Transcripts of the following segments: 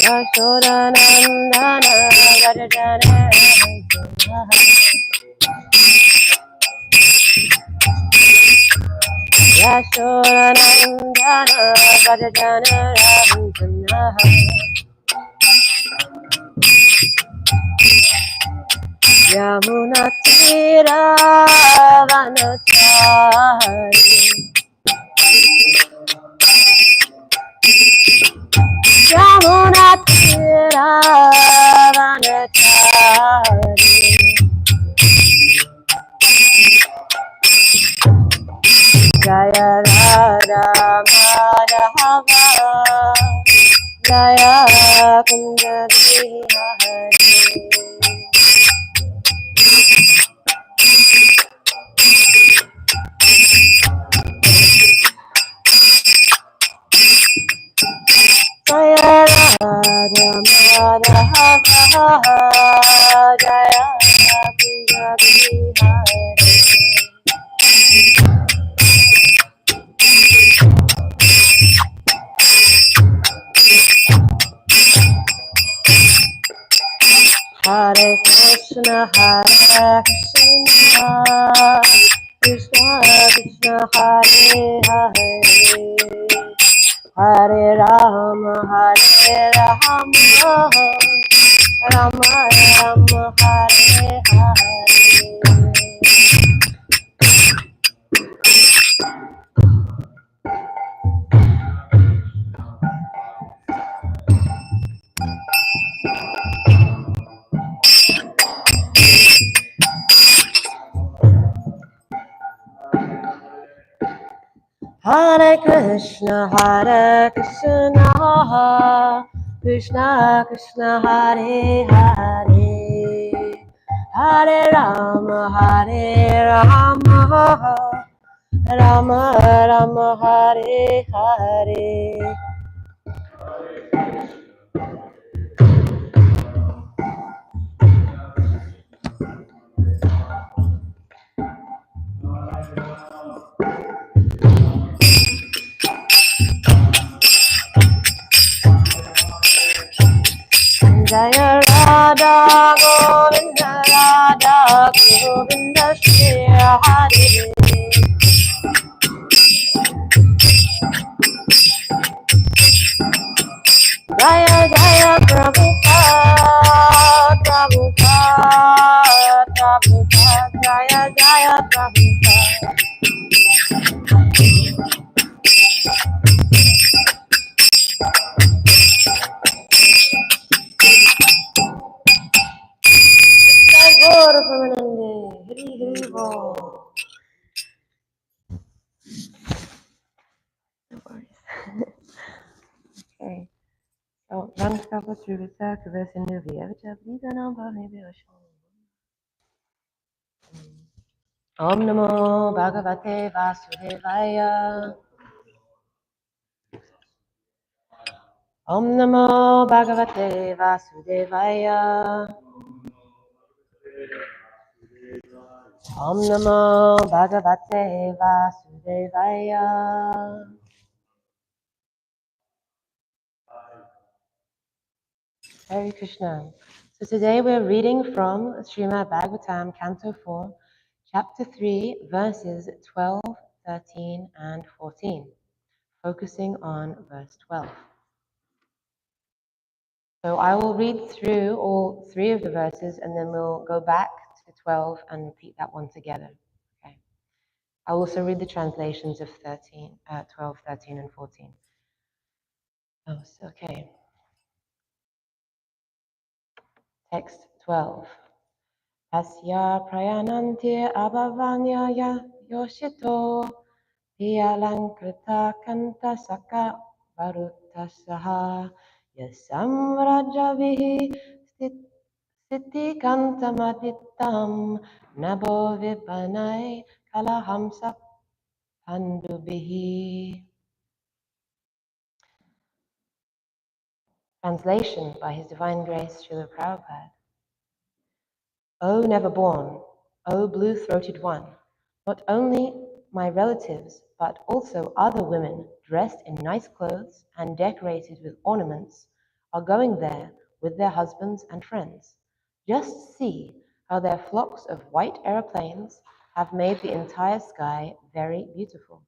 Yashodanandana Varajana Yashodanandana Varajana Yamunatira Vanachari Yamunatira Vanachari Jaya Radha Madhava Jaya Kunda Hari Jaya Radha Madhava Jaya Kunda Hari Hare Krishna, Krishna Krishna, Hare Hare, Hare Rama, Rama Rama, Hare Hare. Hare Krishna, Krishna Krishna, Hare Hare, Hare Rama, Rama Rama, Hare Hare. Jaya Radha Govinda, Radha Govinda, Shri Hare. Jaya Jaya Prabhupada, Prabhupada, Prabhupada, Jaya Jaya Prabhupada. Gaur Pramanande, Hari Hari Bol. No worries. Okay. So, Rangstava Trivisa, Kavasinu Vyacha, Vida Namba, maybe Oshun. Om Namo Bhagavate Vasudevaya. Om Namo Bhagavate Vasudevaya. Om Namo Bhagavate Vasudevaya. Hare Krishna. So today we're reading from Srimad Bhāgavatam, Canto 4, Chapter 3, verses 12, 13, and 14, focusing on verse 12. So I will read through all three of the verses and then we'll go back to 12 and repeat that one together. Okay. I'll also read the translations of 12, 13, and 14. Oh, okay. Text 12. Asya prayanante abhavanya yoshito piyalankrita kanta saka varutasaha yasam rajavihi siti kantamaditam nabo vipanai kalahamsa pandubihi. Translation by His Divine Grace Srila Prabhupada. O never born, O blue-throated one, not only my relatives, but also other women dressed in nice clothes and decorated with ornaments are going there with their husbands and friends. Just see how their flocks of white aeroplanes have made the entire sky very beautiful.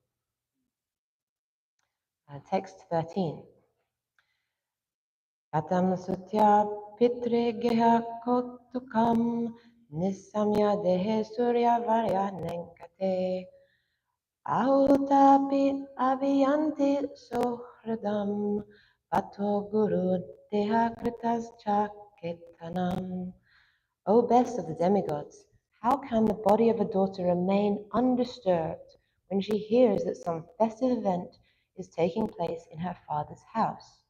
Text 13. Katam sutya pitre geha kotukam nisamya dehe surya varya nenkate ahutapi aviyanti sohradam pato guru deha kritas chaketanam. O best of the demigods, how can the body of a daughter remain undisturbed when she hears that some festive event is taking place in her father's house?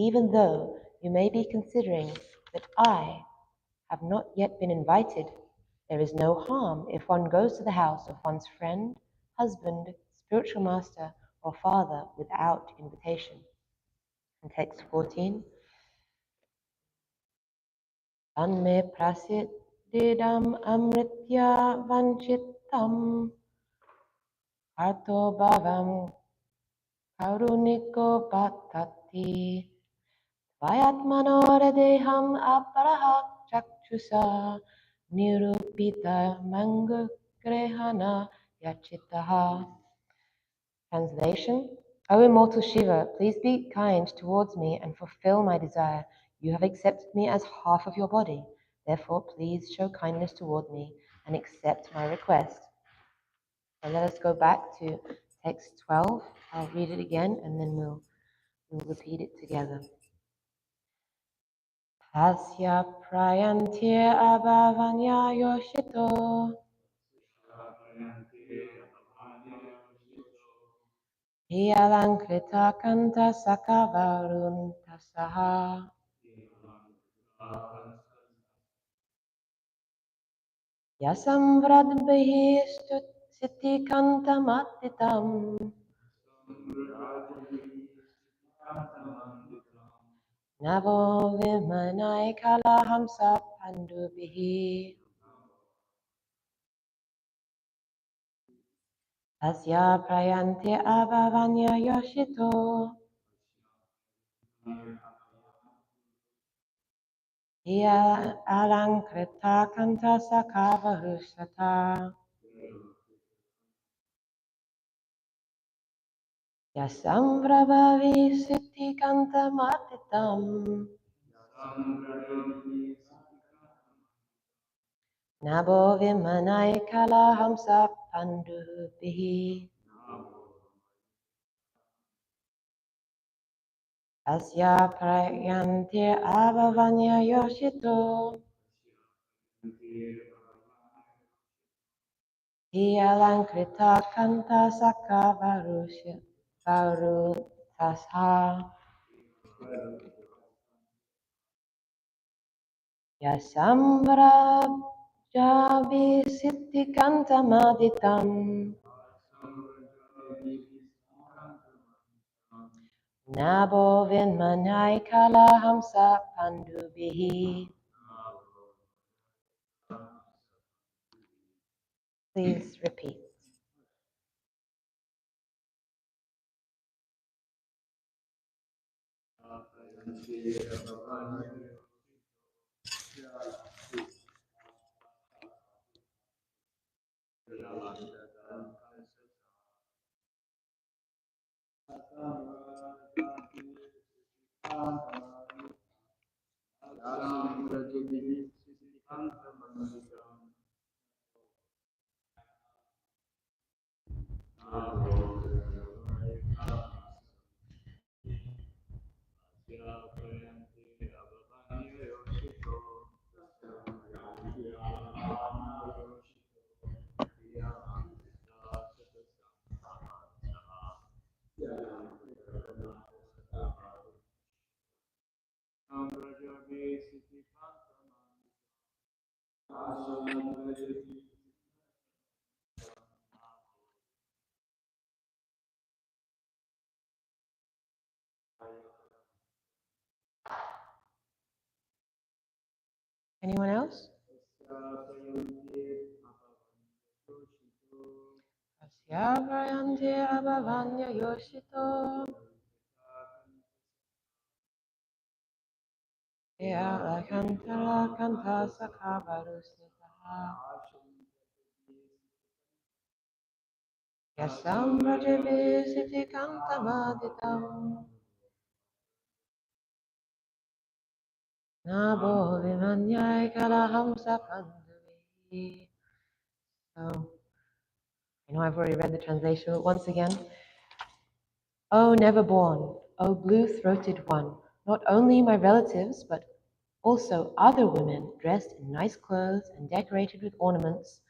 Even though you may be considering that I have not yet been invited, there is no harm if one goes to the house of one's friend, husband, spiritual master, or father without invitation. In text 14, Tanme prasididam amritya vanchitam arto bhavam karuniko patati Vayatmanoradeham aparaha chakshusa nirupita mangugrehana yachitaha. Translation: O immortal Shiva, please be kind towards me and fulfill my desire. You have accepted me as half of your body. Therefore, please show kindness toward me and accept my request. So let us go back to text 12. I'll read it again and then we'll repeat it together. Asya prayantir abhavanya yoshito hiyalankrita kanta sakavaruntasaha yasam vradbhihi siti kanta matitam navo vimanai kalahamsa pandubihi Asya prayantir abhavanya yoshito hiyalankrita kanta sakavarushata Yasam prabhavi siddhi kanta matitam Nabo vimanai kala hamsa pandubihi Asya prayantir abhavanya yoshito Hiyalankrita kanta saka varutasha Yasam prabhavi siddhi kanta matitam Nabo vinmanai kala hamsa pandubihi. Please repeat. Anyone else? Asya prayantir abhavanya yoshito Ya Kantara Kanta Sakavaruslita Yasam Rajavi Siti Kantamaditam Nabo Vimanyai Kalaham Sapandavi. So, I know I've already read the translation, but once again. O never born, O blue-throated one, not only my relatives, but also other women dressed in nice clothes and decorated with ornaments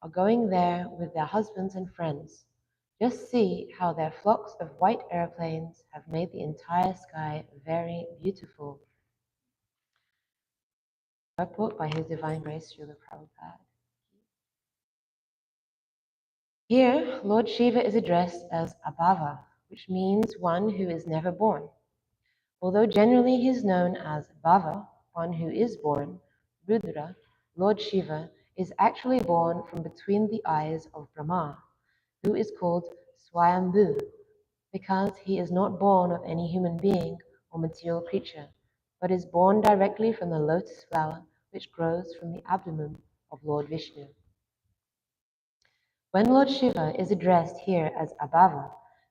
are going there with their husbands and friends. Just see how their flocks of white airplanes have made the entire sky very beautiful. Purport by His Divine Grace, Srila Prabhupada. Here, Lord Shiva is addressed as Abhava, which means one who is never born. Although generally he is known as Bhava, one who is born, Rudra, Lord Shiva, is actually born from between the eyes of Brahma, who is called Swayambhu, because he is not born of any human being or material creature, but is born directly from the lotus flower which grows from the abdomen of Lord Vishnu. When Lord Shiva is addressed here as Abhava,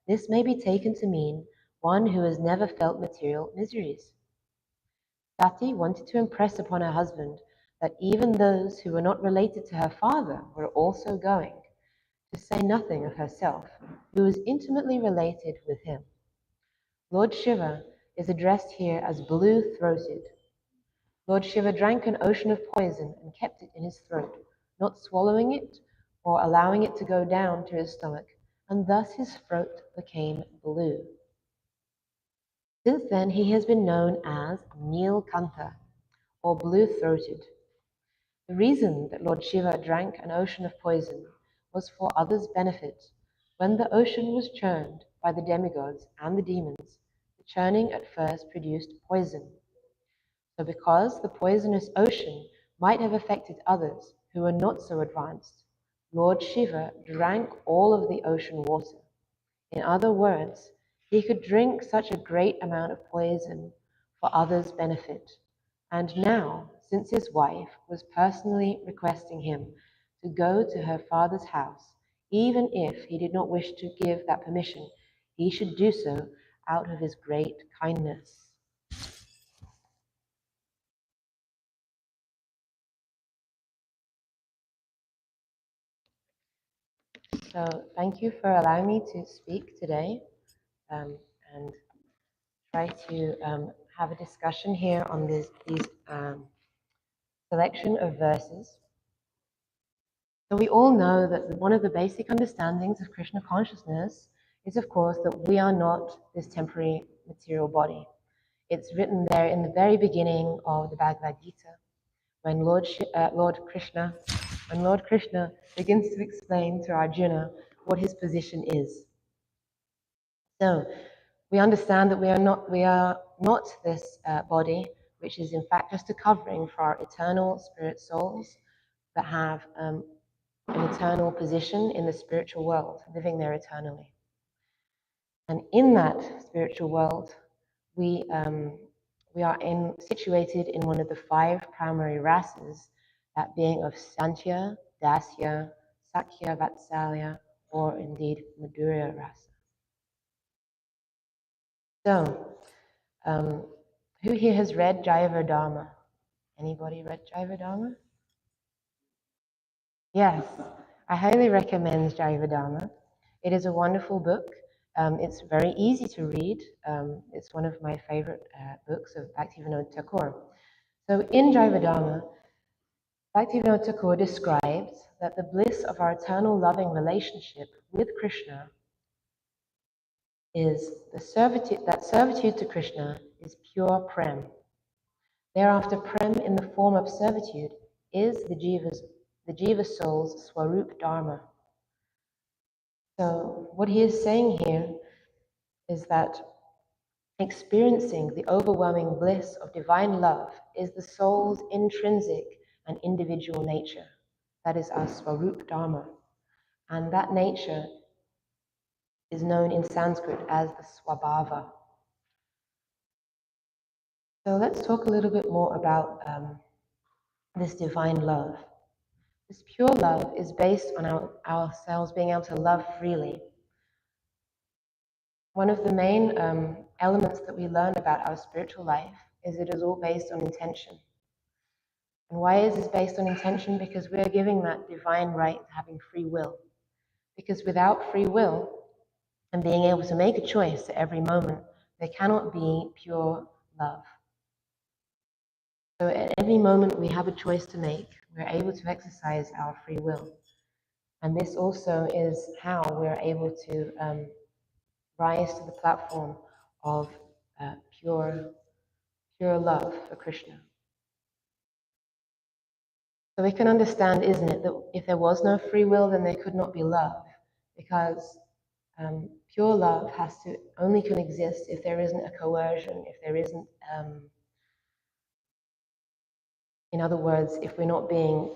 this may be taken to mean one who has never felt material miseries. Dasi wanted to impress upon her husband that even those who were not related to her father were also going, to say nothing of herself, who was intimately related with him. Lord Shiva is addressed here as blue-throated. Lord Shiva drank an ocean of poison and kept it in his throat, not swallowing it or allowing it to go down to his stomach, and thus his throat became blue. Since then, he has been known as Neelkantha, or blue-throated. The reason that Lord Shiva drank an ocean of poison was for others' benefit. When the ocean was churned by the demigods and the demons, the churning at first produced poison. So because the poisonous ocean might have affected others who were not so advanced, Lord Shiva drank all of the ocean water. In other words, he could drink such a great amount of poison for others' benefit. And now, since his wife was personally requesting him to go to her father's house, even if he did not wish to give that permission, he should do so out of his great kindness. So thank you for allowing me to speak today and try to have a discussion here on these selection of verses. So we all know that one of the basic understandings of Krishna consciousness is, of course, that we are not this temporary material body. It's written there in the very beginning of the Bhagavad Gita, when Lord Krishna begins to explain to Arjuna what his position is. So we understand that we are not this body, which is in fact just a covering for our eternal spirit souls that have an eternal position in the spiritual world, living there eternally. And in that spiritual world, we are situated in one of the 5 primary rases, that being of Sankhya, Dasya, Sakya, Vatsalya, or indeed Madhurya rasa. So, who here has read Jaiva Dharma? Anybody read Jaiva Dharma? Yes, I highly recommend Jaiva Dharma. It is a wonderful book. It's very easy to read. It's one of my favorite books of Bhaktivinoda Thakur. So in Jaiva Dharma, Bhaktivinoda Thakur describes that the bliss of our eternal loving relationship with Krishna is that servitude to Krishna is pure prem. Thereafter, prem in the form of servitude is the jiva soul's swarup dharma. So what he is saying here is that experiencing the overwhelming bliss of divine love is the soul's intrinsic and individual nature. That is our swarup dharma. And that nature is known in Sanskrit as the swabhava. So let's talk a little bit more about this divine love. This pure love is based on ourselves being able to love freely. One of the main elements that we learn about our spiritual life is it is all based on intention. And why is this based on intention? Because we are giving that divine right to having free will. Because without free will and being able to make a choice at every moment, there cannot be pure love. So at every moment we have a choice to make, we're able to exercise our free will. And this also is how we're able to rise to the platform of pure love for Krishna. So we can understand, isn't it, that if there was no free will, then there could not be love, because pure love only can exist if there isn't a coercion, if there isn't, in other words, if we're not being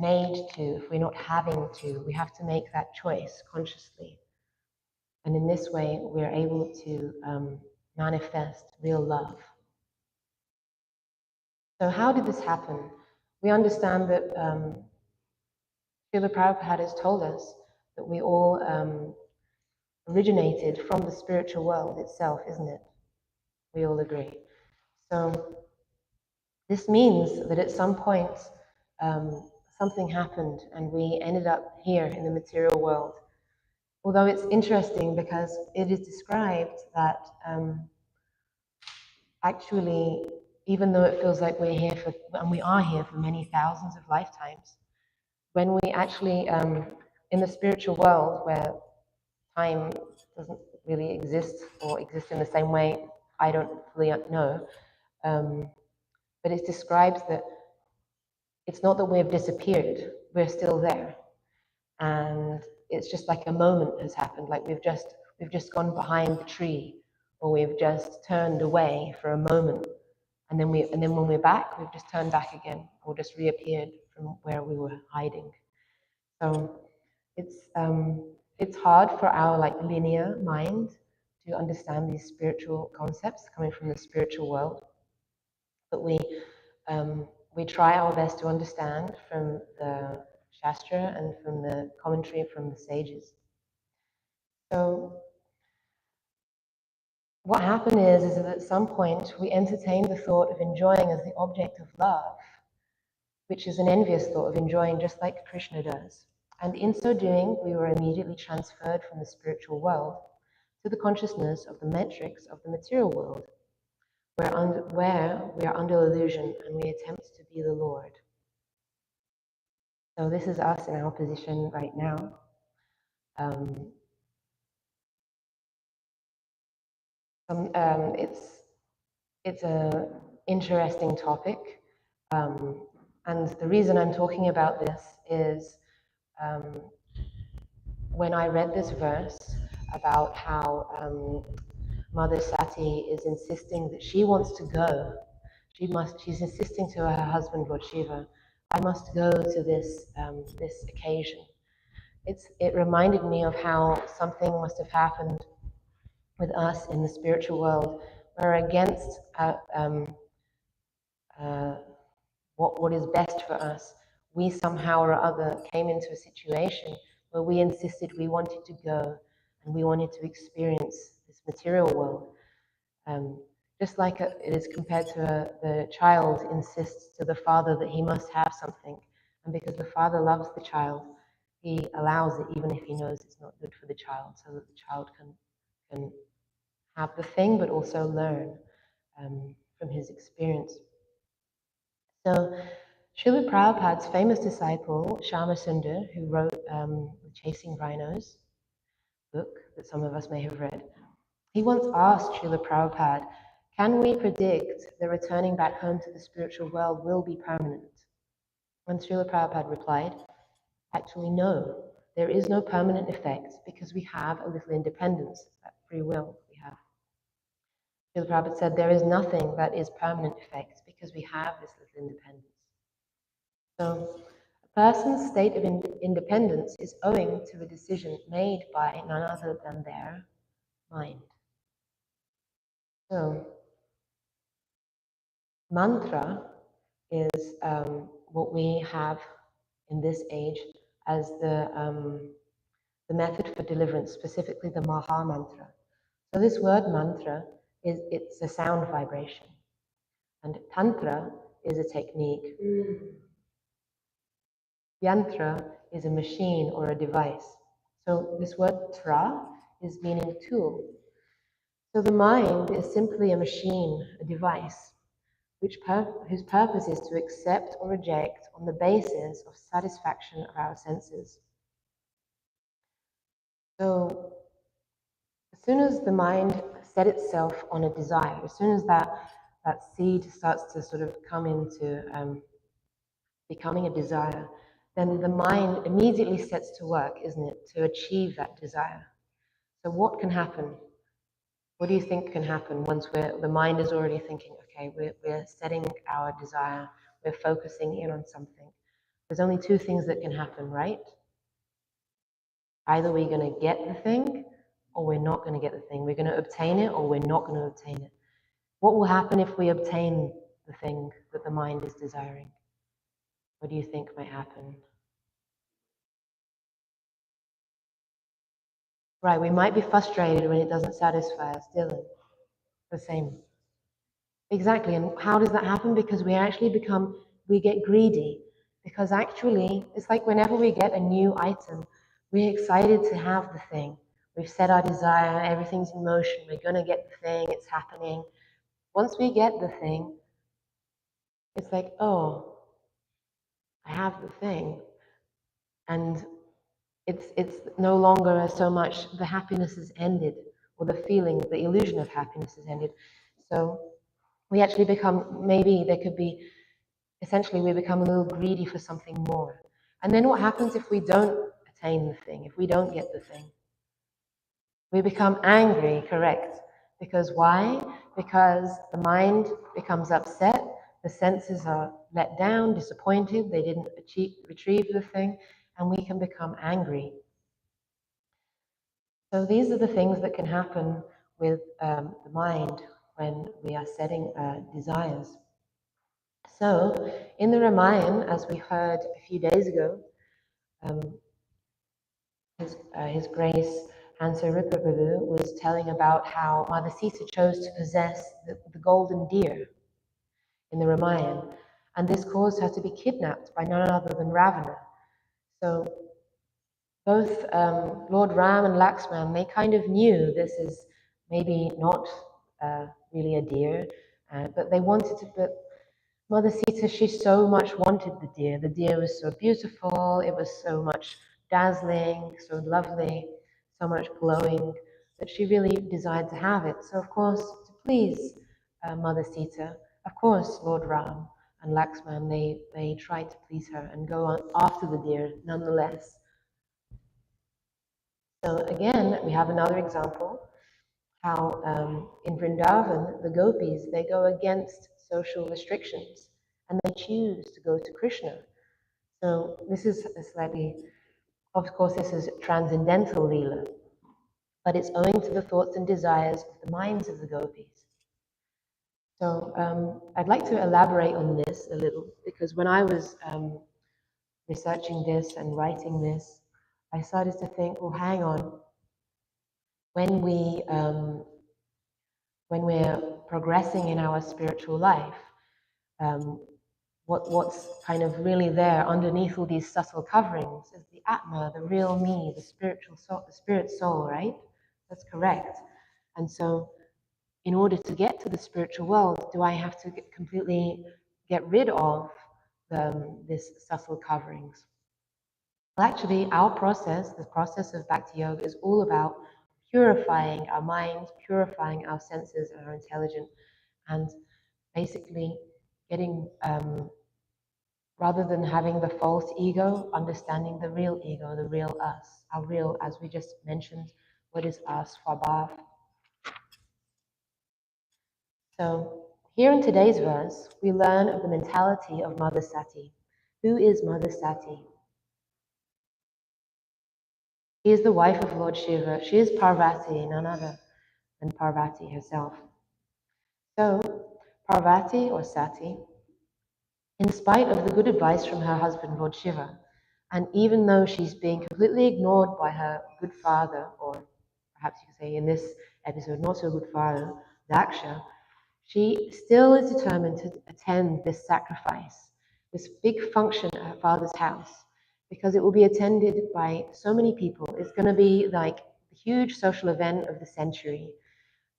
made to, if we're not having to, we have to make that choice consciously. And in this way, we're able to manifest real love. So how did this happen? We understand that Srila Prabhupada has told us that we all originated from the spiritual world itself, isn't it? We all agree. So this means that at some point something happened and we ended up here in the material world. Although it's interesting because it is described that actually, even though it feels like we're here for, and we are here for many thousands of lifetimes, when we actually, in the spiritual world where time doesn't really exist or exist in the same way, I don't fully know, but it describes that it's not that we've disappeared, we're still there. And it's just like a moment has happened, like we've just gone behind the tree, or we've just turned away for a moment. And then when we're back, we've just turned back again, or just reappeared from where we were hiding. So it's hard for our like linear mind to understand these spiritual concepts coming from the spiritual world, but we try our best to understand from the Shastra and from the commentary from the sages. So what happened is that at some point we entertained the thought of enjoying as the object of love, which is an envious thought of enjoying just like Krishna does. And in so doing, we were immediately transferred from the spiritual world to the consciousness of the metrics of the material world, where we are under illusion and we attempt to be the Lord. So this is us in our position right now. It's an interesting topic, and the reason I'm talking about this is when I read this verse about how Mother Sati is insisting that she wants to go. She's insisting to her husband, Lord Shiva, I must go to this occasion. It reminded me of how something must have happened with us in the spiritual world, where against what is best for us, we somehow or other came into a situation where we insisted we wanted to go and we wanted to experience this material world. Just like it is compared to the child insists to the father that he must have something, and because the father loves the child, he allows it even if he knows it's not good for the child, so that the child can have the thing but also learn from his experience. So Srila Prabhupada's famous disciple, Shama Sundar, who wrote the Chasing Rhinos book that some of us may have read, he once asked Srila Prabhupada, can we predict that returning back home to the spiritual world will be permanent? And Srila Prabhupada replied, actually no, there is no permanent effect because we have a little independence, that free will we have. Srila Prabhupada said there is nothing that is permanent effect because we have this little independence. So a person's state of independence is owing to a decision made by none other than their mind. So Mantra is what we have in this age as the method for deliverance, specifically the Maha Mantra. So this word mantra it's a sound vibration, and tantra is a technique. Yantra is a machine or a device. So this word tra is meaning tool. So the mind is simply a machine, a device, whose purpose is to accept or reject on the basis of satisfaction of our senses. So as soon as the mind set itself on a desire, as soon as that seed starts to sort of come into becoming a desire, then the mind immediately sets to work, isn't it, to achieve that desire. So what can happen? What do you think can happen once the mind is already thinking, okay, we're setting our desire, we're focusing in on something. There's only two things that can happen, right? Either we're going to get the thing or we're not going to get the thing. We're going to obtain it or we're not going to obtain it. What will happen if we obtain the thing that the mind is desiring? What do you think might happen? Right, we might be frustrated when it doesn't satisfy us, Dylan. The same. Exactly, and how does that happen? Because we get greedy. Because actually, it's like whenever we get a new item, we're excited to have the thing. We've set our desire, everything's in motion, we're gonna get the thing, it's happening. Once we get the thing, it's like, oh, I have the thing. And it's no longer so much the happiness is ended, or the feeling, the illusion of happiness is ended. So we actually become, maybe there could be, essentially we become a little greedy for something more. And then what happens if we don't attain the thing, if we don't get the thing? We become angry, correct? Because why? Because the mind becomes upset, the senses are let down, disappointed, they didn't retrieve the thing, and we can become angry. So these are the things that can happen with the mind when we are setting desires. So in the Ramayana, as we heard a few days ago, His Grace Hansa Ripa Prabhu was telling about how Mother Sita chose to possess the golden deer in the Ramayana, and this caused her to be kidnapped by none other than Ravana. So both Lord Ram and Laxman, they kind of knew this is maybe not really a deer, but they wanted to. But Mother Sita, she so much wanted the deer. The deer was so beautiful. It was so much dazzling, so lovely, so much glowing that she really desired to have it. So of course, to please Mother Sita, of course, Lord Ram and Laxman, they tried to please her and go on after the deer nonetheless. So again, we have another example, how in Vrindavan, the gopis, they go against social restrictions and they choose to go to Krishna. So this is a slightly, of course, this is transcendental Leela, but it's owing to the thoughts and desires of the minds of the gopis. So I'd like to elaborate on this a little, because when I was researching this and writing this, I started to think, well, hang on, when we're progressing in our spiritual life, what's kind of really there underneath all these subtle coverings is the Atma, the real me, the spiritual soul, the spirit soul, right? That's correct. And so in order to get to the spiritual world, do I have to completely get rid of this subtle coverings? Well, actually, our process, the process of Bhakti Yoga, is all about purifying our minds, purifying our senses and our intelligence, and basically getting, rather than having the false ego, understanding the real ego, the real us, our real, as we just mentioned, what is our swabhav. So here in today's verse, we learn of the mentality of Mother Sati. Who is Mother Sati? She is the wife of Lord Shiva. She is Parvati, none other than Parvati herself. So Parvati, or Sati, in spite of the good advice from her husband, Lord Shiva, and even though she's being completely ignored by her good father, or perhaps you could say in this episode, not so good father, Daksha, she still is determined to attend this sacrifice, this big function at her father's house, because it will be attended by so many people. It's going to be like the huge social event of the century.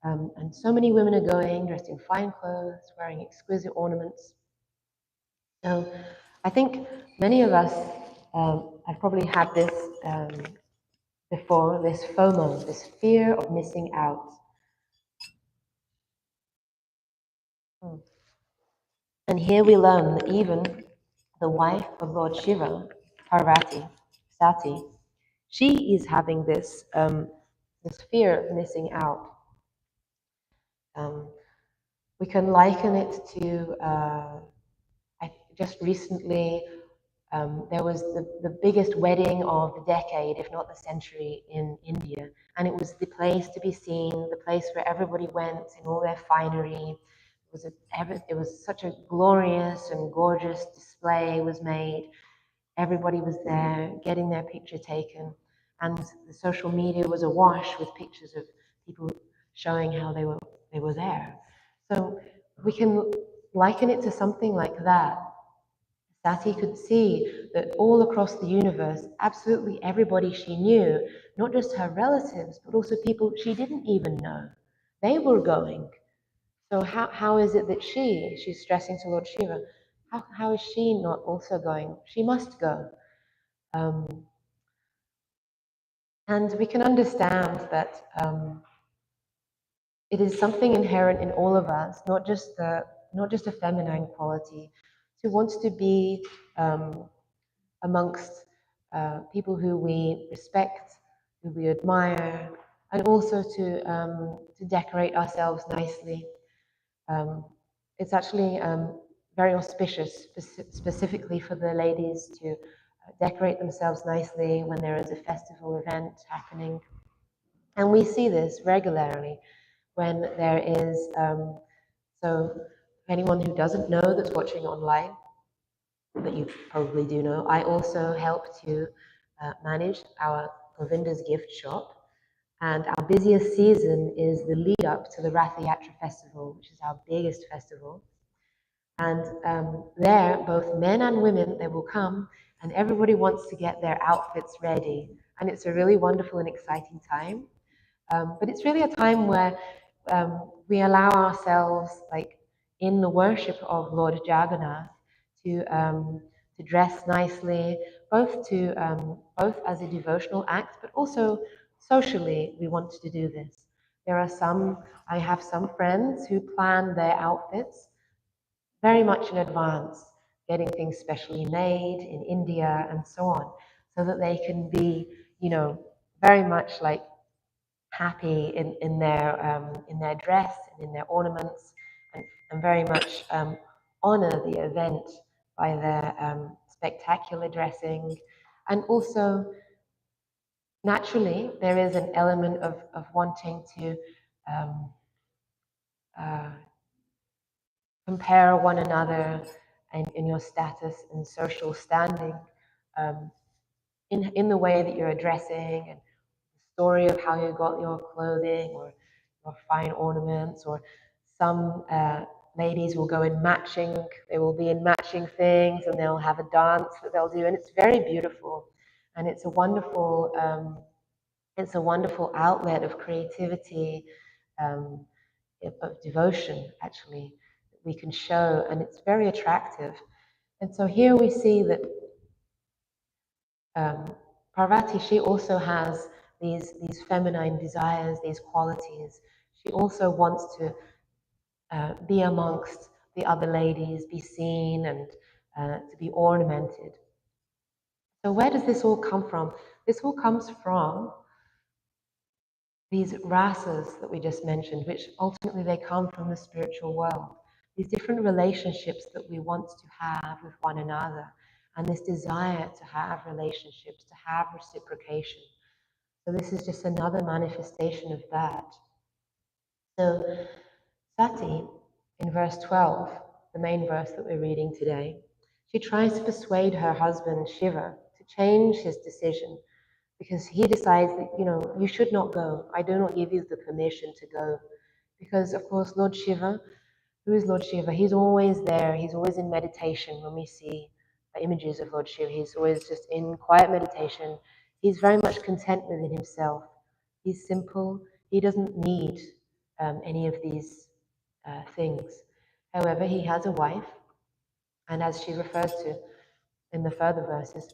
And so many women are going, dressed in fine clothes, wearing exquisite ornaments. So I think many of us have probably had this before, this FOMO, this fear of missing out. And here we learn that even the wife of Lord Shiva, Parvati, Sati, she is having this, this fear of missing out. We can liken it to, just recently, there was the biggest wedding of the decade, if not the century, in India. And it was the place to be seen, the place where everybody went in all their finery. It was such a glorious and gorgeous display was made. Everybody was there getting their picture taken. And the social media was awash with pictures of people showing how they were there. So we can liken it to something like that. Sati could see that all across the universe, absolutely everybody she knew, not just her relatives, but also people she didn't even know, they were going. So how is it that she's stressing to Lord Shiva, how is she not also going? She must go. And we can understand that it is something inherent in all of us, not just a feminine quality, to want to be amongst people who we respect, who we admire, and also to decorate ourselves nicely. It's actually very auspicious, specifically for the ladies, to decorate themselves nicely when there is a festival event happening. And we see this regularly when there is, so anyone who doesn't know that's watching online, but you probably do know, I also help to manage our Govinda's gift shop. And our busiest season is the lead up to the Rath Yatra festival, which is our biggest festival. And there, both men and women, they will come, and everybody wants to get their outfits ready. And it's a really wonderful and exciting time. But it's really a time where we allow ourselves, like in the worship of Lord Jagannath, to dress nicely, both as a devotional act, but also socially. We want to do this. I have some friends who plan their outfits very much in advance, getting things specially made in India and so on, so that they can be, very much like happy in their dress and in their ornaments, and very much honor the event by their spectacular dressing. And also, naturally, there is an element of wanting to um, uh, compare one another in your status and social standing, um, in the way that you're dressing, and the story of how you got your clothing or your fine ornaments. Or some ladies will go in matching, they will be in matching things, and they'll have a dance that they'll do, and it's very beautiful. And it's a wonderful outlet of creativity, um, of devotion, actually, that we can show, and it's very attractive. And so here we see that Parvati, she also has these feminine desires, these qualities. She also wants to be amongst the other ladies, be seen, and to be ornamented. So where does this all come from? This all comes from these rasas that we just mentioned, which ultimately they come from the spiritual world. These different relationships that we want to have with one another, and this desire to have relationships, to have reciprocation. So this is just another manifestation of that. So Sati, in verse 12, the main verse that we're reading today, she tries to persuade her husband Shiva to change his decision because he decides that, you should not go. I do not give you the permission to go. Because, of course, Lord Shiva, who is Lord Shiva? He's always there. He's always in meditation. When we see the images of Lord Shiva, he's always just in quiet meditation. He's very much content within himself. He's simple. He doesn't need any of these things. However, he has a wife, and as she refers to in the further verses,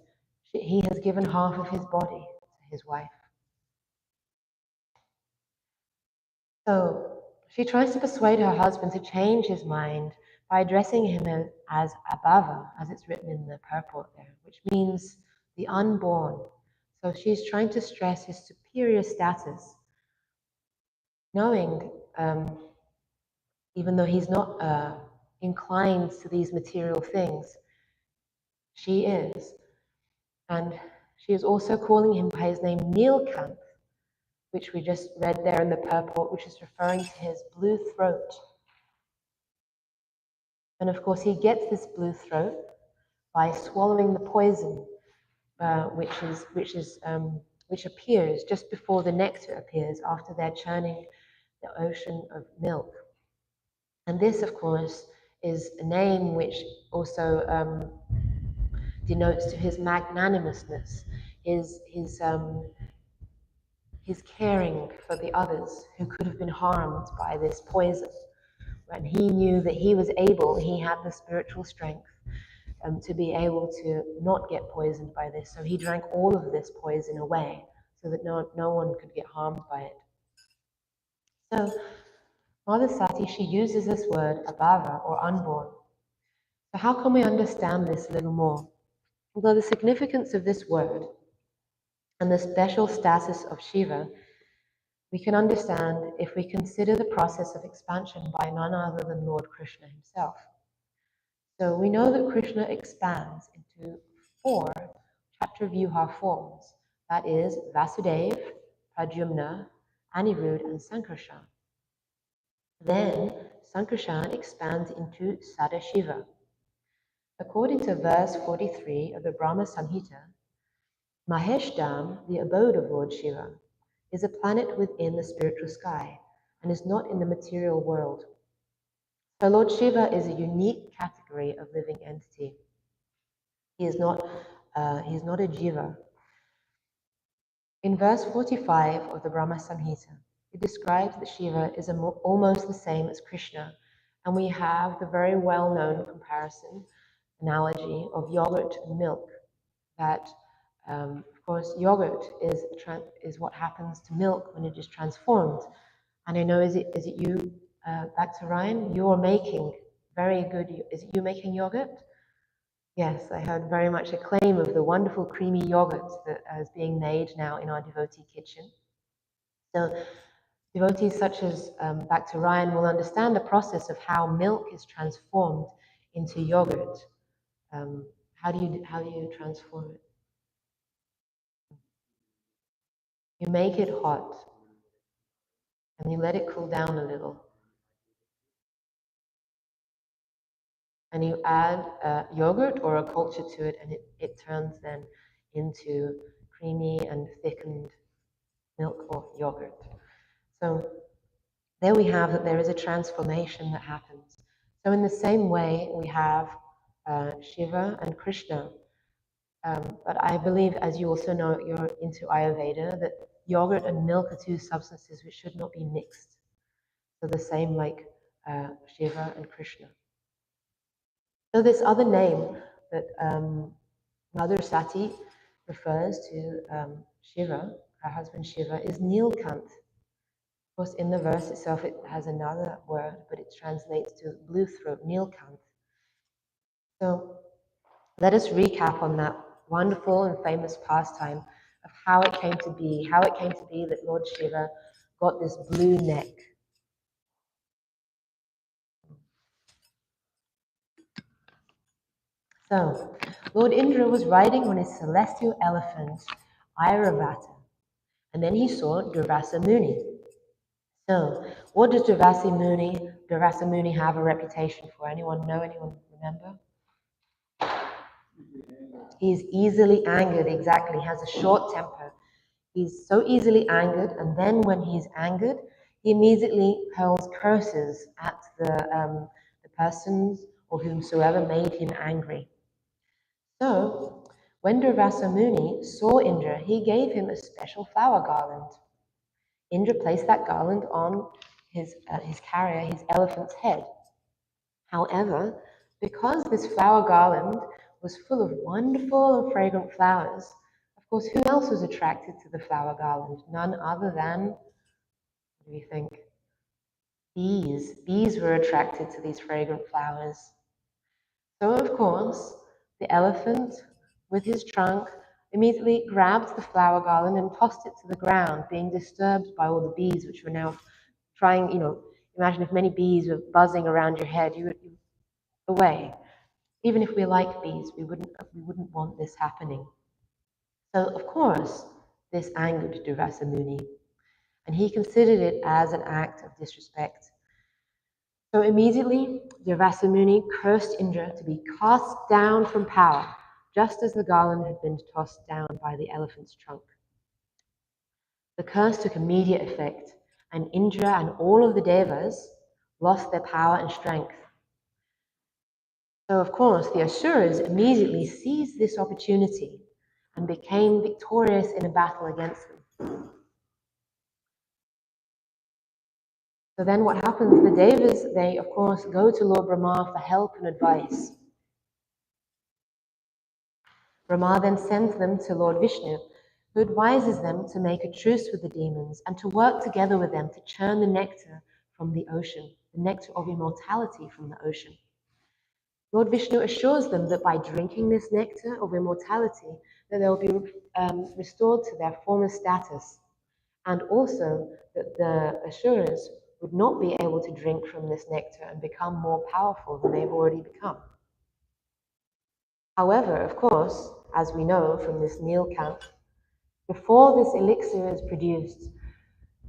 he has given half of his body to his wife. So she tries to persuade her husband to change his mind by addressing him as Abhava, as it's written in the purport there, which means the unborn. So she's trying to stress his superior status, knowing, even though he's not inclined to these material things, she is. And she is also calling him by his name Nilkanth, which we just read there in the purport, which is referring to his blue throat. And of course, he gets this blue throat by swallowing the poison, which appears just before the nectar appears after they're churning the ocean of milk. And this, of course, is a name which also denotes to his magnanimousness, his caring for the others who could have been harmed by this poison. When he knew that he was able, he had the spiritual strength to be able to not get poisoned by this. So he drank all of this poison away so that no one could get harmed by it. So Mother Sati, she uses this word, abhava, or unborn. So how can we understand this a little more? Well, the significance of this word and the special status of Shiva, we can understand if we consider the process of expansion by none other than Lord Krishna himself. So we know that Krishna expands into 4 Chaturvyuha forms, that is Vasudev, Pradyumna, Anirudh, and Sankarshan. Then Sankarshan expands into Sadashiva. According to verse 43 of the Brahma Samhita, Maheshdam, the abode of Lord Shiva, is a planet within the spiritual sky and is not in the material world. So Lord Shiva is a unique category of living entity. He is not a jiva. In verse 45 of the Brahma Samhita, it describes that Shiva is almost the same as Krishna, and we have the very well-known comparison, analogy of yogurt and milk. That, of course, yogurt is what happens to milk when it is transformed. And I know, is it you, back to Ryan? You're making very good. Is it you making yogurt? Yes, I heard very much acclaim of the wonderful creamy yogurt that is being made now in our devotee kitchen. So devotees such as back to Ryan will understand the process of how milk is transformed into yogurt. How do you transform it? You make it hot and you let it cool down a little. And you add yogurt or a culture to it, and it turns then into creamy and thickened milk or yogurt. So there we have that there is a transformation that happens. So in the same way, we have Shiva and Krishna. But I believe, as you also know, you're into Ayurveda, that yogurt and milk are 2 substances which should not be mixed. So the same like Shiva and Krishna. So this other name that Mother Sati refers to Shiva, her husband Shiva, is Nilkanth. Of course, in the verse itself, it has another word, but it translates to blue throat, Nilkanth. So let us recap on that wonderful and famous pastime of how it came to be that Lord Shiva got this blue neck. So, Lord Indra was riding on his celestial elephant, Airavata, and then he saw Durvasa Muni. So, what does Durvasa Muni Durvasa Muni have a reputation for? Anyone know? Anyone remember? He's easily angered, exactly. He has a short temper. He's so easily angered, and then when he's angered, he immediately hurls curses at the persons or whomsoever made him angry. So, when Durvasa Muni saw Indra, he gave him a special flower garland. Indra placed that garland on his carrier, his elephant's head. However, because this flower garland was full of wonderful and fragrant flowers, of course, who else was attracted to the flower garland? None other than, what do you think? Bees. Bees were attracted to these fragrant flowers. So, of course, the elephant, with his trunk, immediately grabbed the flower garland and tossed it to the ground, being disturbed by all the bees, which were now trying, imagine if many bees were buzzing around your head, you would away. Even if we like bees, we wouldn't want this happening. So, of course, this angered Durvasa Muni, and he considered it as an act of disrespect. So immediately, Durvasa Muni cursed Indra to be cast down from power, just as the garland had been tossed down by the elephant's trunk. The curse took immediate effect, and Indra and all of the devas lost their power and strength. So, of course, the Asuras immediately seized this opportunity and became victorious in a battle against them. So then what happens? The Devas, they, of course, go to Lord Brahma for help and advice. Brahma then sends them to Lord Vishnu, who advises them to make a truce with the demons and to work together with them to churn the nectar from the ocean, the nectar of immortality from the ocean. Lord Vishnu assures them that by drinking this nectar of immortality, that they'll be restored to their former status, and also that the Asuras would not be able to drink from this nectar and become more powerful than they've already become. However, of course, as we know from this Neel count, before this elixir is produced,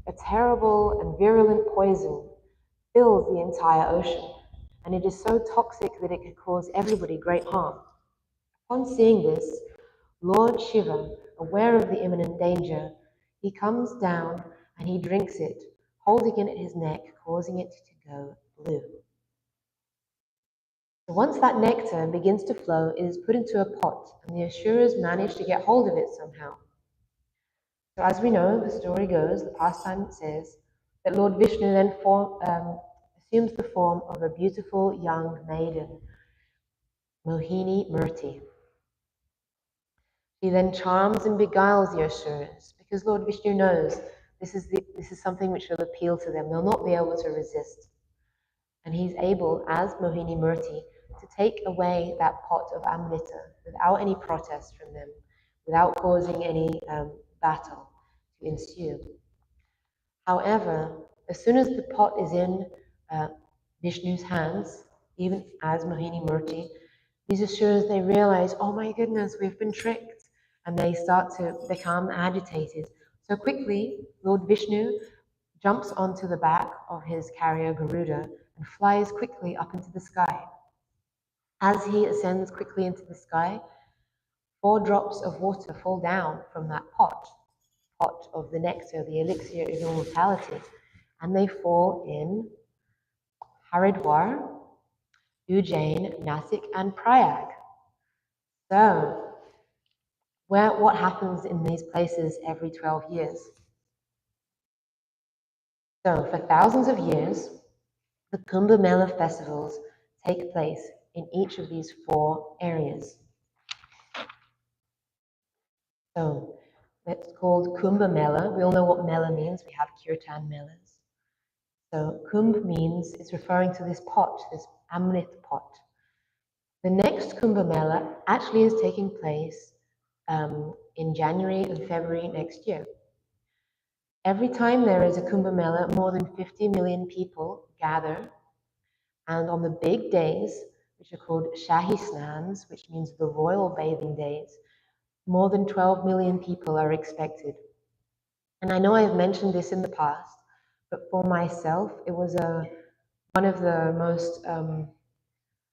a terrible and virulent poison fills the entire ocean, and it is so toxic that it could cause everybody great harm. Upon seeing this, Lord Shiva, aware of the imminent danger, he comes down and he drinks it, holding it at his neck, causing it to go blue. So once that nectar begins to flow, it is put into a pot, and the Asuras manage to get hold of it somehow. So as we know, the story goes, the pastime says, that Lord Vishnu then assumes the form of a beautiful young maiden, Mohini Murti. He then charms and beguiles the Asuras, because Lord Vishnu knows this is something which will appeal to them. They'll not be able to resist. And he's able, as Mohini Murti, to take away that pot of Amrita without any protest from them, without causing any battle to ensue. However, as soon as the pot is in Vishnu's hands, even as Mohini Murti, these Asuras, they realize, oh my goodness, we've been tricked. And they start to become agitated. So quickly, Lord Vishnu jumps onto the back of his carrier Garuda and flies quickly up into the sky. As he ascends quickly into the sky, 4 drops of water fall down from that pot of the nectar, the elixir of immortality, and they fall in Haridwar, Ujjain, Nasik, and Prayag. So, what happens in these places every 12 years? So, for thousands of years, the Kumbh Mela festivals take place in each of these 4 areas. So, it's called Kumbh Mela. We all know what Mela means. We have Kirtan Melas. So, Kumbh means, it's referring to this pot, this Amrit pot. The next Kumbh Mela actually is taking place in January and February next year. Every time there is a Kumbh Mela, more than 50 million people gather, and on the big days, which are called Shahi Snans, which means the royal bathing days, more than 12 million people are expected. And I know I've mentioned this in the past, but for myself, it was a one of the most,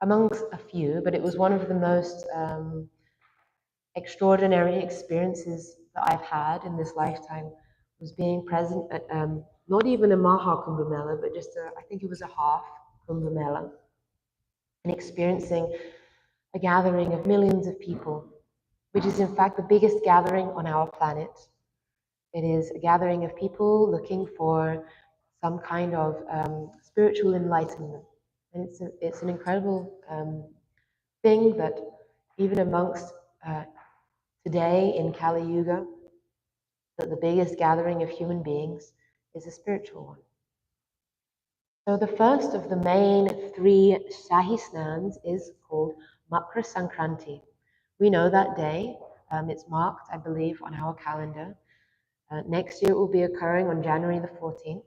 amongst a few, but it was one of the most extraordinary experiences that I've had in this lifetime, was being present at not even a Maha Kumbh Mela, but just I think it was a half Kumbh Mela, and experiencing a gathering of millions of people, which is in fact the biggest gathering on our planet. It is a gathering of people looking for some kind of spiritual enlightenment. And it's an incredible thing that even amongst today in Kali Yuga, that the biggest gathering of human beings is a spiritual one. So the first of the main three Shahi Snans is called Makra Sankranti. We know that day. It's marked, I believe, on our calendar. Next year it will be occurring on January the 14th.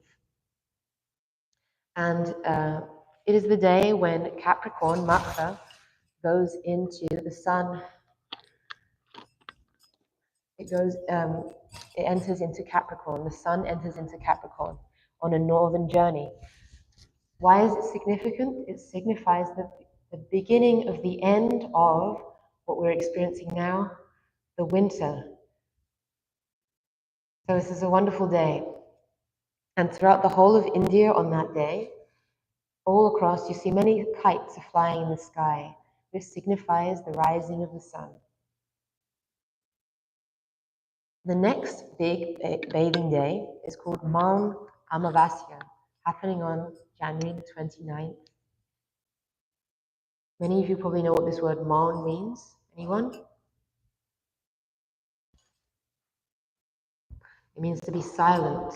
And it is the day when Capricorn, Makra, goes into the sun. It enters into Capricorn. The sun enters into Capricorn on a northern journey. Why is it significant? It signifies the beginning of the end of what we're experiencing now, the winter. So this is a wonderful day. And throughout the whole of India on that day, all across, you see many kites are flying in the sky. This signifies the rising of the sun. The next big bathing day is called Maun Amavasya, happening on January the 29th. Many of you probably know what this word Maun means. Anyone? It means to be silent.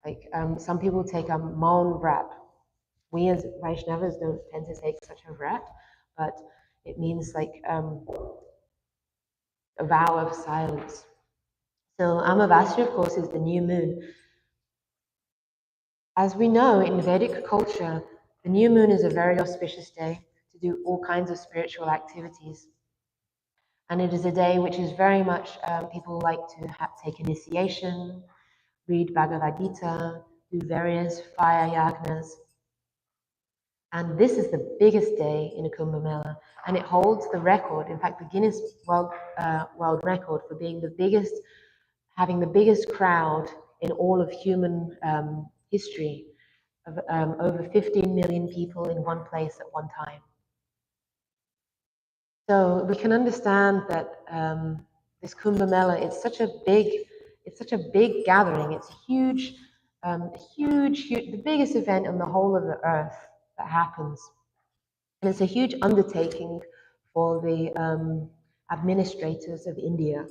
Like some people take a Maun vrat. We as Vaishnavas don't tend to take such a vrat, but it means like a vow of silence. So Amavasya, of course, is the new moon. As we know, in Vedic culture, the new moon is a very auspicious day to do all kinds of spiritual activities. And it is a day which is very much, people like to take initiation, read Bhagavad Gita, do various fire yagnas. And this is the biggest day in a Kumbh Mela, and it holds the record, in fact, the Guinness World Record for being the biggest, having the biggest crowd in all of human history, of over 15 million people in one place at one time. So we can understand that this Kumbh Mela, it's such a big gathering. It's huge, huge, the biggest event on the whole of the earth that happens. And it's a huge undertaking for the administrators of India.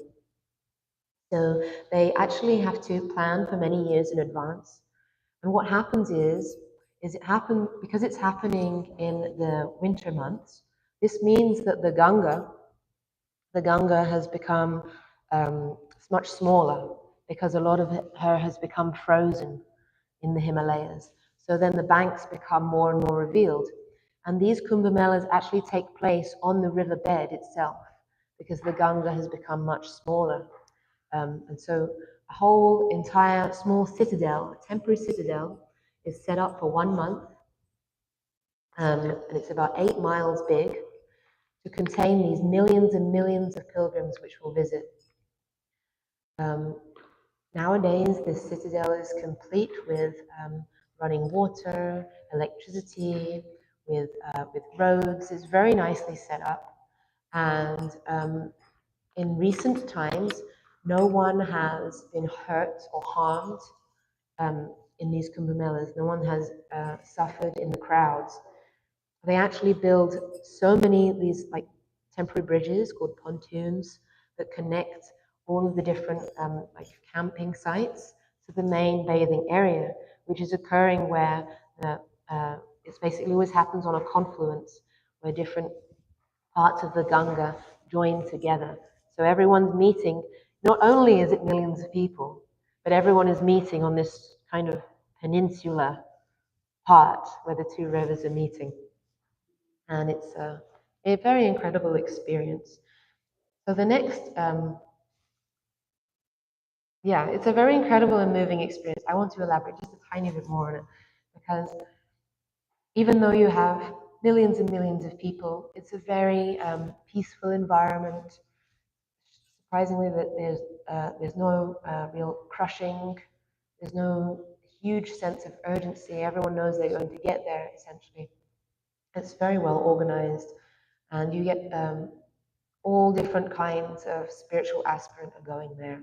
So they actually have to plan for many years in advance. And what happens is because it's happening in the winter months, this means that the Ganga has become much smaller because a lot of her has become frozen in the Himalayas. So then the banks become more and more revealed. And these Kumbh Melas actually take place on the riverbed itself because the Ganga has become much smaller. And so a whole entire small citadel, a temporary citadel, is set up for 1 month. And it's about 8 miles big to contain these millions and millions of pilgrims which will visit. Nowadays, this citadel is complete with running water, electricity, with roads. It's very nicely set up. And in recent times, no one has been hurt or harmed in these Kumbh Melas. No one has suffered in the crowds. They actually build so many these like temporary bridges called pontoons that connect all of the different like camping sites to the main bathing area, which is occurring where it's basically always happens on a confluence where different parts of the Ganga join together. So everyone's meeting. Not only is it millions of people, but everyone is meeting on this kind of peninsula part where the two rivers are meeting. And it's a very incredible experience. So the next, it's a very incredible and moving experience. I want to elaborate just a tiny bit more on it because Even though you have millions and millions of people, it's a very peaceful environment. Surprisingly, that there's no real crushing, there's no huge sense of urgency. Everyone knows they're going to get there, essentially. It's very well organized, and you get all different kinds of spiritual aspirant are going there.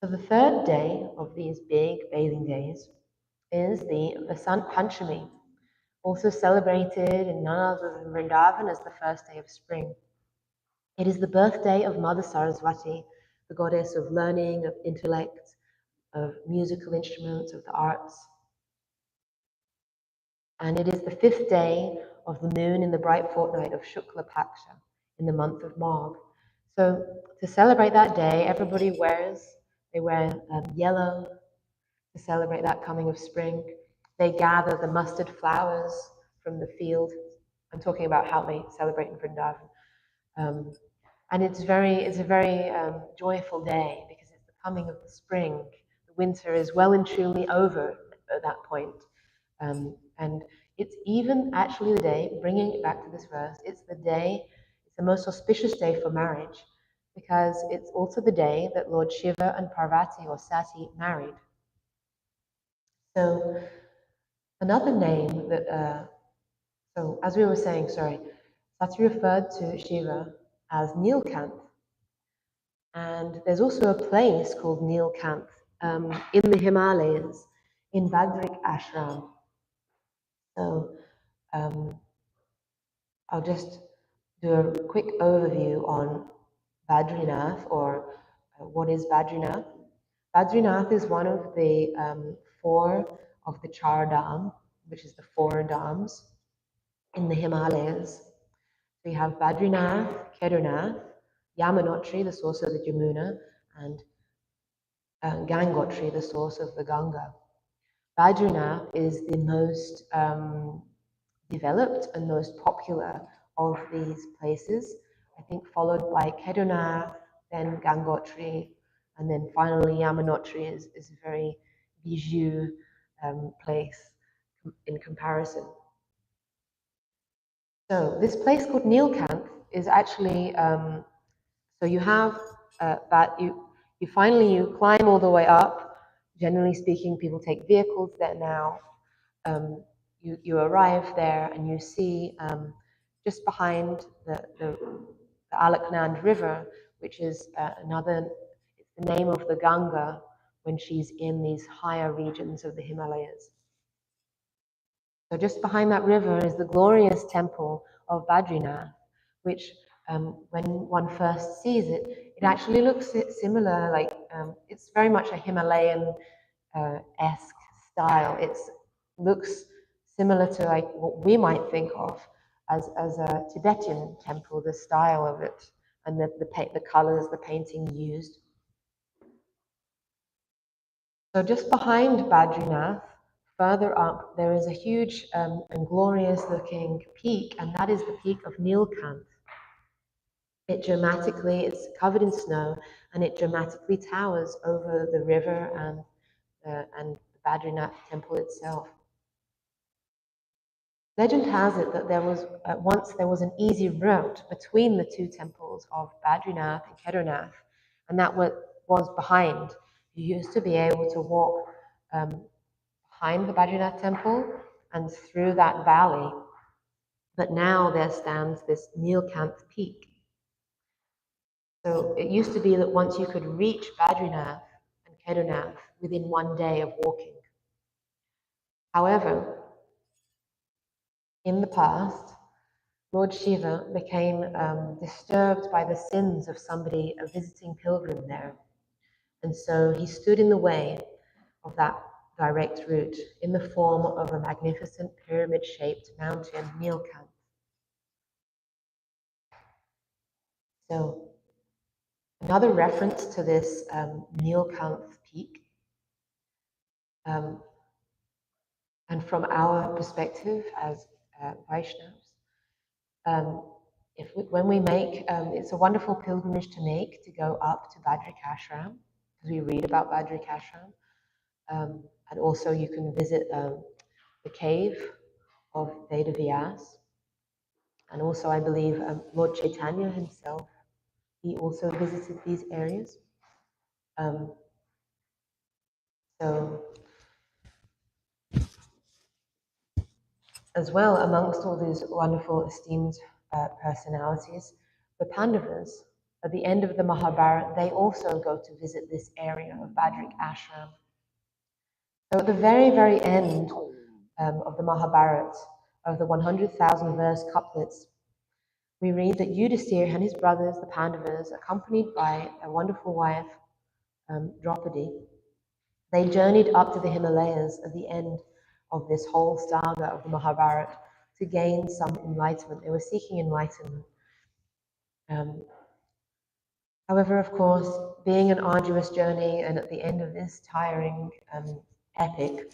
So the third day of these big bathing days is the Vasant Panchami, also celebrated in none other than Vrindavan as the first day of spring. It is the birthday of Mother Saraswati, the goddess of learning, of intellect, of musical instruments, of the arts. And it is the 5th day of the moon in the bright fortnight of Shukla Paksha in the month of Magh. So to celebrate that day, everybody they wear yellow to celebrate that coming of spring. They gather the mustard flowers from the field. I'm talking about how they celebrate in Vrindavan. And it's a very joyful day because it's the coming of the spring. The winter is well and truly over at that point. And it's even actually the day, bringing it back to this verse, it's the most auspicious day for marriage because it's also the day that Lord Shiva and Parvati or Sati married. So another name that, so as we were saying, Sati referred to Shiva as Nilkanth. And there's also a place called Nilkanth in the Himalayas, in Badrik Ashram. So I'll just do a quick overview on Badrinath, or what is Badrinath. Badrinath is one of the 4 of the Char Dham, which is the 4 Dhams in the Himalayas. We have Badrinath, Kedarnath, Yamunotri, the source of the Jamuna, and Gangotri, the source of the Ganga. Badrinath is the most developed and most popular of these places, I think followed by Kedarnath, then Gangotri, and then finally Yamunotri is a very bijou place in comparison. So this place called Nilkanth is actually, so you have that, you climb all the way up. Generally speaking, people take vehicles there now. You arrive there and you see just behind the Alaknand River, which is it's the name of the Ganga when she's in these higher regions of the Himalayas. So just behind that river is the glorious temple of Badrinath, which when one first sees it, it actually looks similar, like it's very much a Himalayan-esque style. It looks similar to like what we might think of as a Tibetan temple, the style of it, and the colors, the painting used. So just behind Badrinath, further up, there is a huge and glorious looking peak, and that is the peak of Nilkanth. It's covered in snow, and it dramatically towers over the river and the Badrinath temple itself. Legend has it that once there was an easy route between the 2 temples of Badrinath and Kedarnath, and that was behind. You used to be able to walk behind the Badrinath temple and through that valley, but now there stands this Nilkanth peak. So it used to be that once you could reach Badrinath and Kedarnath within 1 day of walking. However, in the past, Lord Shiva became disturbed by the sins of a visiting pilgrim there. And so he stood in the way of that direct route in the form of a magnificent pyramid-shaped mountain, Nilkanth. So another reference to this Nilkanth peak, and from our perspective as Vaishnavas, when we make, it's a wonderful pilgrimage to make to go up to Badrik Ashram, because we read about Badrik Ashram, and also you can visit the cave of Devi, and also I believe Lord Chaitanya himself, he also visited these areas. So as well, amongst all these wonderful esteemed personalities, the Pandavas, at the end of the Mahabharata, they also go to visit this area of Badrik Ashram. So at the very, very end of the Mahabharata, of the 100,000 verse couplets, we read that Yudhisthira and his brothers, the Pandavas, accompanied by a wonderful wife, Draupadi, they journeyed up to the Himalayas at the end of this whole saga of the Mahabharata to gain some enlightenment. They were seeking enlightenment. However, of course, being an arduous journey, and at the end of this tiring epic,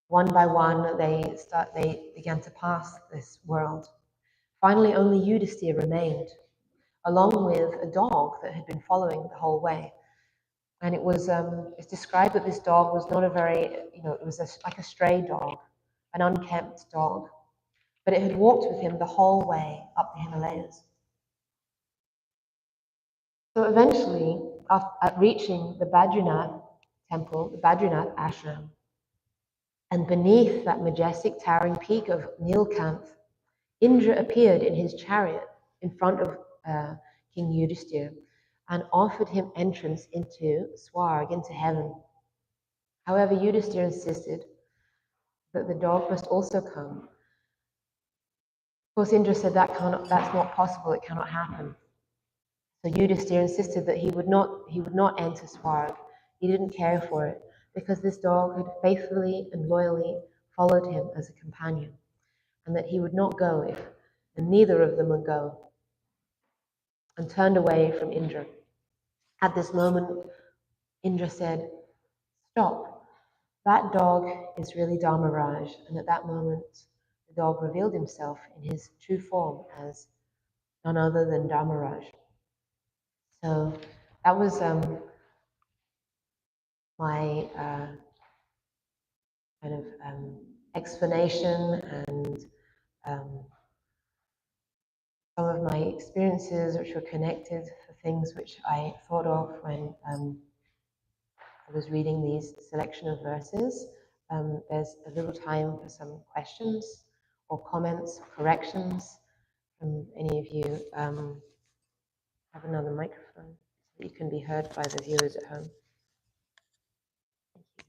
one by one they began to pass this world. Finally, only Yudhisthira remained, along with a dog that had been following the whole way. And it was it's described that this dog was not a very, it was like a stray dog, an unkempt dog, but it had walked with him the whole way up the Himalayas. So eventually, at reaching the Badrinath temple, the Badrinath ashram, and beneath that majestic towering peak of Nilkanth, Indra appeared in his chariot in front of King Yudhisthira and offered him entrance into Swarg, into heaven. However, Yudhisthira insisted that the dog must also come. Of course, Indra said that's not possible, it cannot happen. So Yudhisthira insisted that he would not enter Swarg. He didn't care for it, because this dog had faithfully and loyally followed him as a companion, and that he would not go and neither of them would go, and turned away from Indra. At this moment, Indra said, "Stop, that dog is really Dharmaraj." And at that moment, the dog revealed himself in his true form as none other than Dharmaraj. So that was my kind of explanation and some of my experiences which were connected to things which I thought of when I was reading these selection of verses. There's a little time for some questions or comments, corrections from any of you. Have another microphone so that you can be heard by the viewers at home.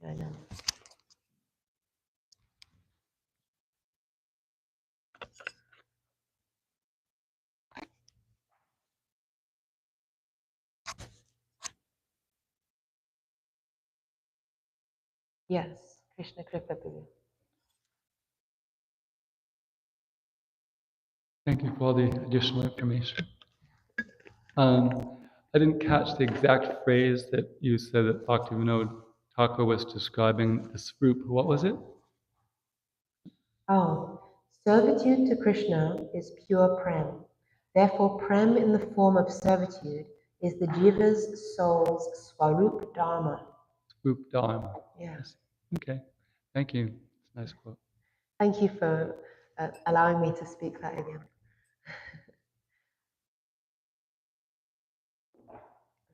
Thank you, Anna. Yes, Krishna Kripa Prabhu. Thank you for all the additional information. I didn't catch the exact phrase that you said that Bhaktivinoda Thakur was describing this group. What was it? Oh, servitude to Krishna is pure prem. Therefore, prem in the form of servitude is the jiva's soul's swarup dharma. Group Dharma. Yes. Okay. Thank you. It's a nice quote. Thank you for allowing me to speak that again.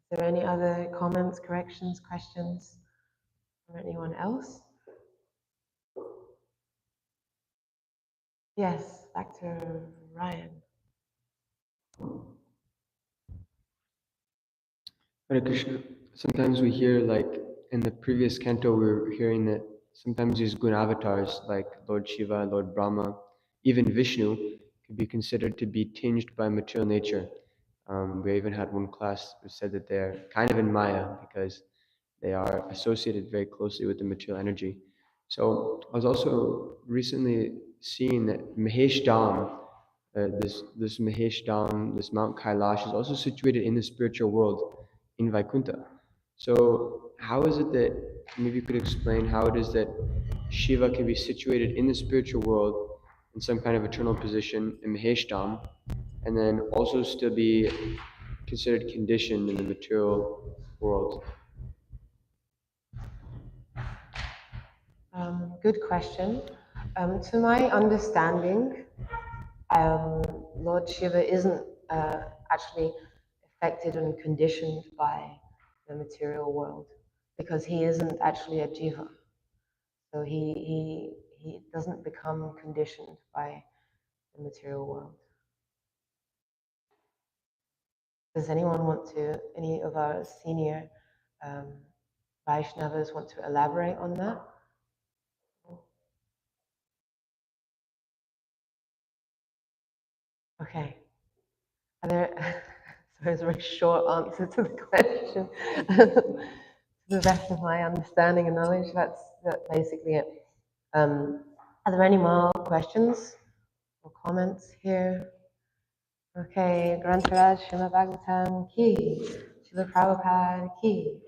Is there any other comments, corrections, questions from anyone else? Yes, back to Ryan. Hare Krishna. Sometimes we hear, like in the previous canto, we were hearing that sometimes these guna avatars, like Lord Shiva, Lord Brahma, even Vishnu, could be considered to be tinged by material nature. We even had one class who said that they're kind of in Maya because they are associated very closely with the material energy. So I was also recently seeing that Mahesh Dham, this Mahesh Dham, this Mount Kailash, is also situated in the spiritual world in Vaikuntha. So how is it that, maybe you could explain how it is that Shiva can be situated in the spiritual world in some kind of eternal position in Mahesh Dham, and then also still be considered conditioned in the material world? Good question. To my understanding, Lord Shiva isn't actually affected and conditioned by the material world because he isn't actually a jiva. So he doesn't become conditioned by the material world. Does anyone want to, any of our senior Vaishnavas want to elaborate on that? Okay. Are there, so it's a very short answer to the question. To the best of my understanding and knowledge, that's basically it. Are there any more questions or comments here? Okay, Grantaraj Srimad Bhāgavatam ki, Srila Prabhupada ki.